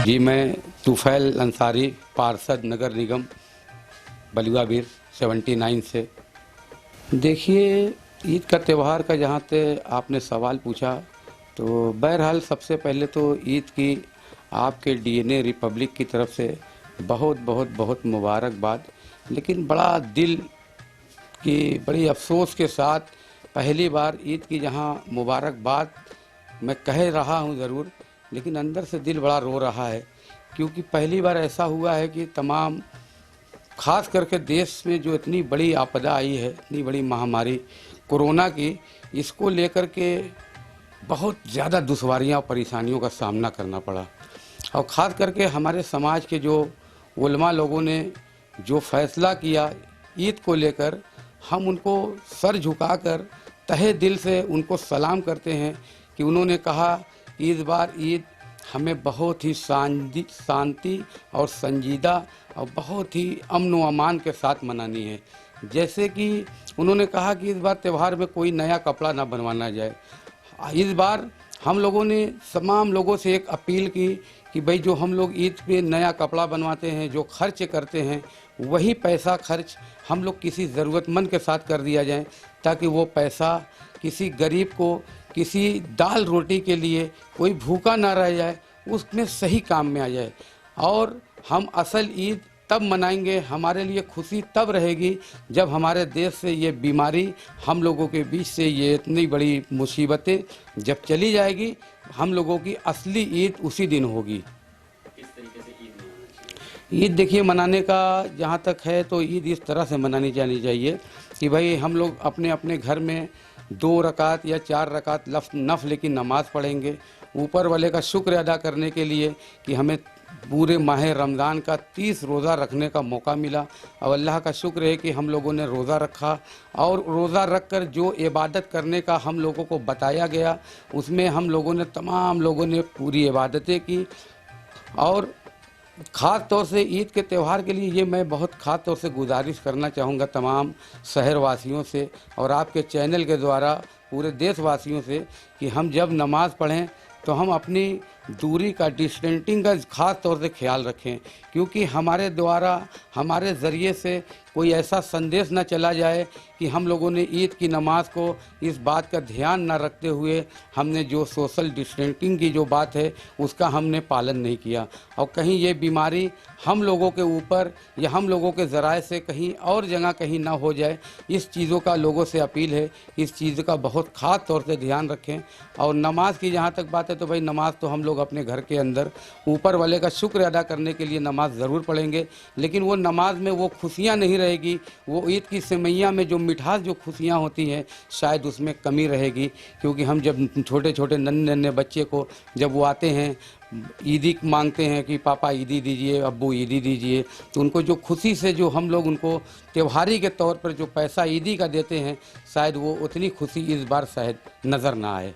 जी, मैं तुफैल अंसारी, पार्षद नगर निगम बलुआ बीर 79 से। देखिए, ईद का त्यौहार का जहाँ से आपने सवाल पूछा, तो बहरहाल सबसे पहले तो ईद की आपके डीएनए रिपब्लिक की तरफ से बहुत बहुत बहुत मुबारकबाद। लेकिन बड़ा दिल की बड़ी अफसोस के साथ पहली बार ईद की जहाँ मुबारकबाद मैं कह रहा हूँ ज़रूर, लेकिन अंदर से दिल बड़ा रो रहा है, क्योंकि पहली बार ऐसा हुआ है कि तमाम खास करके देश में जो इतनी बड़ी आपदा आई है, इतनी बड़ी महामारी कोरोना की, इसको लेकर के बहुत ज़्यादा दुश्वारियाँ और परेशानियों का सामना करना पड़ा। और ख़ास करके हमारे समाज के जो उलमा लोगों ने जो फैसला किया ईद को लेकर, हम उनको सर झुकाकर तहे दिल से उनको सलाम करते हैं कि उन्होंने कहा कि इस बार ईद हमें बहुत ही शांति और संजीदा और बहुत ही अमन व अमान के साथ मनानी है। जैसे कि उन्होंने कहा कि इस बार त्यौहार में कोई नया कपड़ा ना बनवाना जाए। इस बार हम लोगों ने तमाम लोगों से एक अपील की कि भाई जो हम लोग ईद पे नया कपड़ा बनवाते हैं, जो खर्च करते हैं, वही पैसा खर्च हम लोग किसी ज़रूरतमंद के साथ कर दिया जाए, ताकि वो पैसा किसी गरीब को किसी दाल रोटी के लिए कोई भूखा ना रह जाए, उसमें सही काम में आ जाए। और हम असल ईद तब मनाएंगे, हमारे लिए खुशी तब रहेगी जब हमारे देश से ये बीमारी, हम लोगों के बीच से ये इतनी बड़ी मुसीबतें जब चली जाएगी, हम लोगों की असली ईद उसी दिन होगी। किस तरीके से ईद ईद देखिए, मनाने का जहाँ तक है तो ईद इस तरह से मनानी जानी चाहिए कि भाई हम लोग अपने अपने घर में 2 रकात या 4 रकात नफल की नमाज़ पढ़ेंगे, ऊपर वाले का शुक्र अदा करने के लिए कि हमें पूरे माह रमज़ान का 30 रोज़ा रखने का मौका मिला। और अल्लाह का शुक्र है कि हम लोगों ने रोज़ा रखा, और रोज़ा रख कर जो इबादत करने का हम लोगों को बताया गया, उसमें हम लोगों ने तमाम लोगों ने पूरी इबादतें की। और ख़ास तौर से ईद के त्यौहार के लिए ये मैं बहुत ख़ास तौर से गुजारिश करना चाहूँगा तमाम शहरवासियों से और आपके चैनल के द्वारा पूरे देशवासियों से कि हम जब नमाज़ पढ़ें तो हम अपनी दूरी का, डिस्टेंसिंग का ख़ास तौर से ख्याल रखें, क्योंकि हमारे द्वारा, हमारे ज़रिए से कोई ऐसा संदेश न चला जाए कि हम लोगों ने ईद की नमाज को इस बात का ध्यान न रखते हुए हमने जो सोशल डिस्टेंसिंग की जो बात है उसका हमने पालन नहीं किया, और कहीं ये बीमारी हम लोगों के ऊपर या हम लोगों के ज़राए से कहीं और जगह कहीं ना हो जाए। इस चीज़ों का लोगों से अपील है, इस चीज़ का बहुत ख़ास तौर से ध्यान रखें। और नमाज की जहाँ तक बात है तो भाई नमाज तो हम लोग अपने घर के अंदर ऊपर वाले का शुक्र अदा करने के लिए नमाज ज़रूर पढ़ेंगे, लेकिन वो नमाज में वो खुशियाँ नहीं रहेगी, वो ईद की सेवैयाँ में जो मिठास, जो खुशियाँ होती हैं, शायद उसमें कमी रहेगी। क्योंकि हम जब छोटे छोटे नन्हे नन्हे बच्चे को जब वो आते हैं ईदी मांगते हैं कि पापा ईदी दीजिए, अब्बू ईदी दीजिए, तो उनको जो खुशी से जो हम लोग उनको त्योहारी के तौर पर जो पैसा ईदी का देते हैं, शायद वो उतनी खुशी इस बार शायद नज़र ना आए।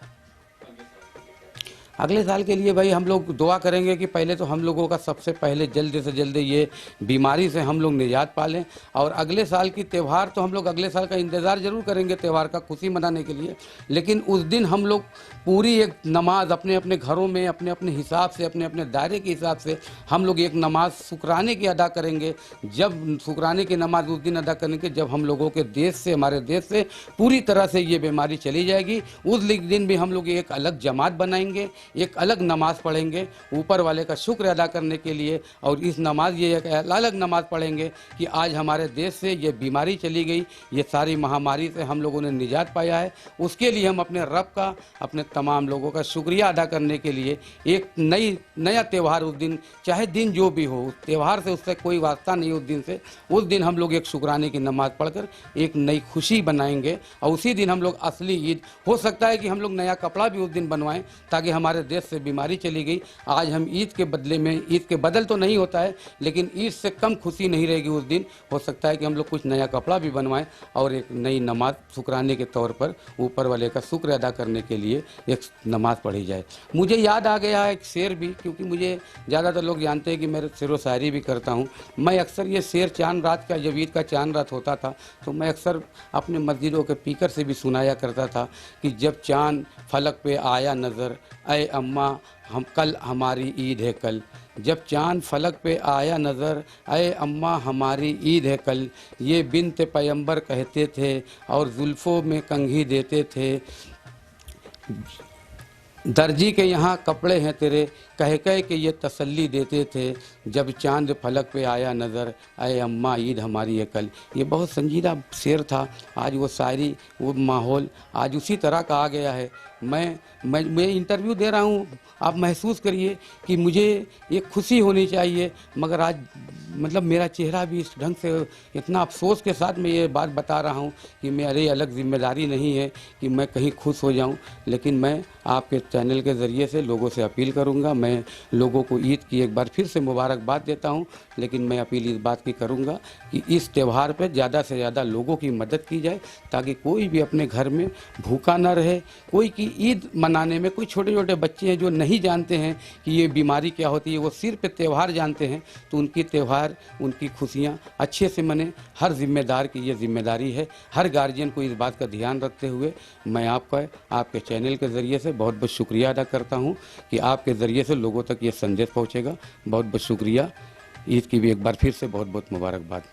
अगले साल के लिए भाई हम लोग दुआ करेंगे कि पहले तो हम लोगों का सबसे पहले जल्द से जल्द ये बीमारी से हम लोग निजात पा लें, और अगले साल की त्यौहार तो हम लोग अगले साल का इंतज़ार ज़रूर करेंगे त्यौहार का खुशी मनाने के लिए, लेकिन उस दिन हम लोग पूरी एक नमाज अपने अपने घरों में अपने अपने हिसाब से, अपने अपने दायरे के हिसाब से हम लोग एक नमाज शुक्राने की अदा करेंगे। जब शुक्राने की नमाज उस दिन अदा करेंगे जब हम लोगों के देश से, हमारे देश से पूरी तरह से ये बीमारी चली जाएगी। उस दिन भी हम लोग एक अलग जमात बनाएंगे, एक अलग नमाज़ पढ़ेंगे ऊपर वाले का शुक्र अदा करने के लिए, और इस नमाज ये एक अलग नमाज़ पढ़ेंगे कि आज हमारे देश से ये बीमारी चली गई, ये सारी महामारी से हम लोगों ने निजात पाया है। उसके लिए हम अपने रब का, अपने तमाम लोगों का शुक्रिया अदा करने के लिए एक नया त्यौहार, उस दिन चाहे दिन जो भी हो, उस त्यौहार से उससे कोई वास्ता नहीं, उस दिन से, उस दिन हम लोग एक शुक्राने की नमाज़ पढ़कर एक नई खुशी बनाएंगे। और उसी दिन हम लोग असली ईद, हो सकता है कि हम लोग नया कपड़ा भी उस दिन बनवाएं, ताकि हमारे देश से बीमारी चली गई। आज हम ईद के बदले में, ईद के बदल तो नहीं होता है, लेकिन ईद से कम खुशी नहीं रहेगी उस दिन। हो सकता है कि हम लोग कुछ नया कपड़ा भी बनवाएं और एक नई नमाज शुक्राने के तौर पर ऊपर वाले का शुक्र अदा करने के लिए एक नमाज पढ़ी जाए। मुझे याद आ गया है एक शेर भी, क्योंकि मुझे ज़्यादातर लोग जानते हैं कि मैं शेर व शायरी भी करता हूँ। मैं अक्सर ये शेर चांद रात का, जब ईद का चांद रात होता था तो मैं अक्सर अपने मस्जिदों के स्पीकर से भी सुनाया करता था कि जब चांद फलक पे आया नज़र, ऐ अम्मा हम कल हमारी ईद है कल, जब चांद फलक पे आया नज़र, अय अम्मा हमारी ईद है कल। ये बिन्त पैगंबर कहते थे और जुल्फ़ों में कंघी देते थे, दर्जी के यहाँ कपड़े हैं तेरे, कह कह के ये तसल्ली देते थे, जब चांद फलक पे आया नज़र, अय अम्मा ईद हमारी है कल। ये बहुत संजीदा शेर था। आज वो शायरी, वो माहौल आज उसी तरह का आ गया है। मैं इंटरव्यू दे रहा हूँ, आप महसूस करिए कि मुझे एक खुशी होनी चाहिए, मगर आज मतलब मेरा चेहरा भी इस ढंग से, इतना अफसोस के साथ मैं ये बात बता रहा हूँ कि मेरी अलग जिम्मेदारी नहीं है कि मैं कहीं खुश हो जाऊँ। लेकिन मैं आपके चैनल के ज़रिए से लोगों से अपील करूँगा, मैं लोगों को ईद की एक बार फिर से मुबारकबाद देता हूँ। लेकिन मैं अपील इस बात की करूँगा कि इस त्यौहार पर ज़्यादा से ज़्यादा लोगों की मदद की जाए, ताकि कोई भी अपने घर में भूखा ना रहे। कोई की ईद मनाने में, कोई छोटे छोटे बच्चे हैं जो नहीं जानते हैं कि ये बीमारी क्या होती है, वो सिर्फ त्यौहार जानते हैं, तो उनकी त्यौहार, उनकी खुशियाँ अच्छे से मने। हर जिम्मेदार की ये जिम्मेदारी है, हर गार्जियन को इस बात का ध्यान रखते हुए मैं आपका, आपके चैनल के ज़रिए से बहुत बहुत शुक्रिया अदा करता हूँ कि आपके ज़रिए से लोगों तक ये संदेश पहुँचेगा। बहुत बहुत शुक्रिया। ईद की भी एक बार फिर से बहुत बहुत मुबारकबाद।